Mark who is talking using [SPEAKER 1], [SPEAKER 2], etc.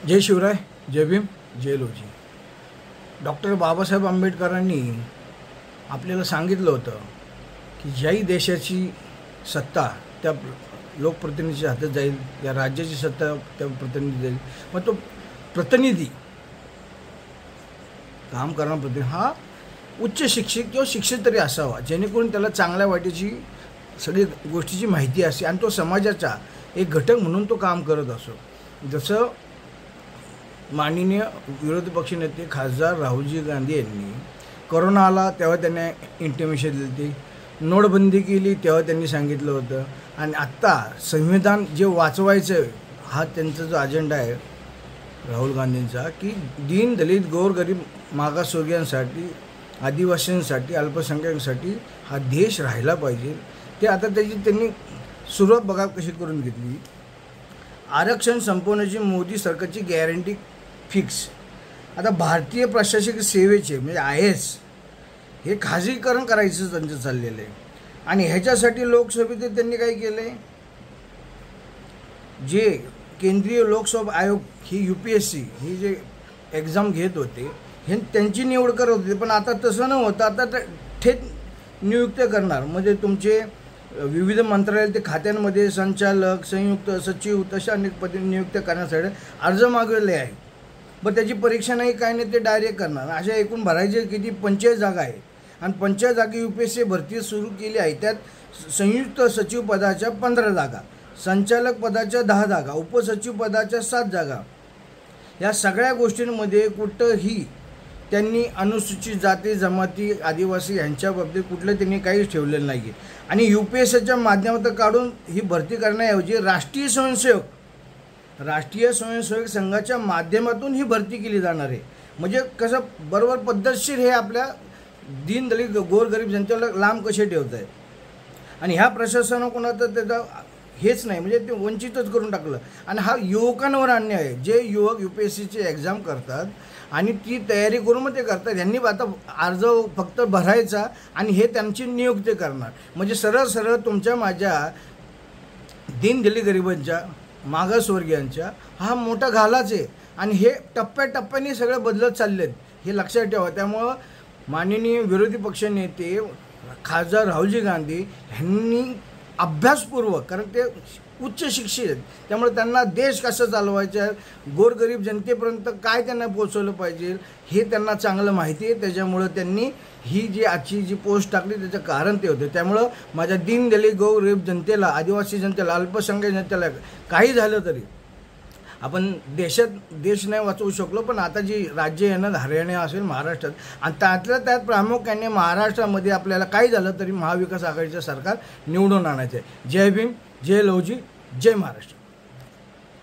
[SPEAKER 1] जय शिवराय, जय भीम, जय लोजी। Doctor Babasaheb आंबेडकरांनी आपल्याला सांगितलं होतं की ज्याही देशाची सत्ता त्या लोकप्रतिनिधीच्या हातात जाईल, या राज्याची सत्ता त्या प्रतिनिधी जाईल, मग तो प्रतिनिधी काम करणारा प्रतिनिधी हा उच्च शिक्षित किंवा शिक्षित तरी असावा, जेणेकरून त्याला चांगल्या वाईटाची सगळी गोष्टीची माहिती असते आणि तो समाजाचा एक घटक म्हणून तो काम करत असो। जसं माननीय विरोधी पक्षनेते खासदार राहुलजी गांधी यांनी कोरोना आला तेव्हा त्यांनी इंटिमेशन दिली होती, नोटबंदी केली तेव्हा त्यांनी सांगितलं होतं, आणि आत्ता संविधान जे वाचवायचं हा त्यांचा जो अजेंडा आहे राहुल गांधींचा, की दीन दलित गोरगरीब मागासवर्गीयांसाठी, आदिवासींसाठी, अल्पसंख्याकांसाठी हा देश राहिला पाहिजे। ते आता त्याची त्यांनी सुरुवात बघा कशी करून घेतली। आरक्षण संपवण्याची मोदी सरकारची गॅरंटी फिक्स। आता भारतीय प्रशासकीय सेवेचे म्हणजे IAS हे खाजगीकरण करायचं त्यांचं चाललेलं आहे, आणि ह्याच्यासाठी लोकसभेत त्यांनी काय केलं आहे, जे केंद्रीय लोकसेवा आयोग ही UPSC ही जे एक्झाम घेत होते हे त्यांची निवड करत होते, पण आता तसं न होतं आता थेट नियुक्त करणार। म्हणजे तुमचे विविध मंत्रालय ते खात्यांमध्ये संचालक, संयुक्त सचिव तशा अनेक पदे नियुक्त करण्यासाठी अर्ज मागवले आहे, पण त्याची परीक्षा नाही काय नाही, ते डायरेक्ट करणार। अशा एकूण भरायचे किती 45 जागा आहे, आणि 45 जागी UPSC भरती सुरू केली आहे। त्यात संयुक्त सचिव पदाच्या 15 जागा, संचालक पदाच्या 10 जागा, उपसचिव पदाच्या 7 जागा। या सगळ्या गोष्टींमध्ये कुठंही त्यांनी अनुसूचित जाती जमाती आदिवासी यांच्या बाबतीत कुठलं त्यांनी काहीच ठेवलेलं नाही आहे, आणि UPSCच्या माध्यमातून काढून ही भरती करण्याऐवजी राष्ट्रीय स्वयंसेवक संघाच्या माध्यमातून ही भरती केली जाणार आहे। म्हणजे कसं बरोबर पद्धतशीर हे आपल्या दीन दलित गोरगरीब जनतेला लांब कसे ठेवत आहेत, आणि ह्या प्रशासनानं कोणाचं त्याचं हेच नाही, म्हणजे ते वंचितच करून टाकलं। आणि हा युवकांवर अन्याय आहे, जे युवक UPSCची एक्झाम करतात आणि ती तयारी करून मग ते करतात, यांनी आता अर्ज फक्त भरायचा आणि हे त्यांची नियुक्ती करणार। म्हणजे सरळ सरळ तुमच्या माझ्या दीन दलित गरिबांच्या मागासवर्गीयांच्या हा मोठा घालाच आहे, आणि हे टप्प्याटप्प्याने सगळं बदलत चालले आहेत, हे लक्षात ठेवा। त्यामुळं माननीय विरोधी पक्षनेते खासदार राहुलजी गांधी यांनी अभ्यासपूर्वक, कारण ते उच्च शिक्षित आहेत, त्यामुळे त्यांना देश कसं चालवायचं आहे, गोरगरीब जनतेपर्यंत काय त्यांना पोचवलं पाहिजे हे त्यांना चांगलं माहिती आहे। त्याच्यामुळं त्यांनी ही जी आजची जी पोस्ट टाकली त्याचं कारण ते होते। त्यामुळं माझ्या दीन दलित गोरगरीब जनतेला, आदिवासी जनतेला, अल्पसंख्याक जनतेला काही झालं तरी आपण देश नाही वाचवू शकलो, पण आता जी राज्य येणं हरियाणा असेल, महाराष्ट्रात, आणि त्यातल्या त्यात प्रामुख्याने महाराष्ट्रामध्ये आपल्याला काही झालं तरी महाविकास आघाडीचं सरकार निवडून आणायचं आहे। जय भीम, जय लवजी, जय महाराष्ट्र।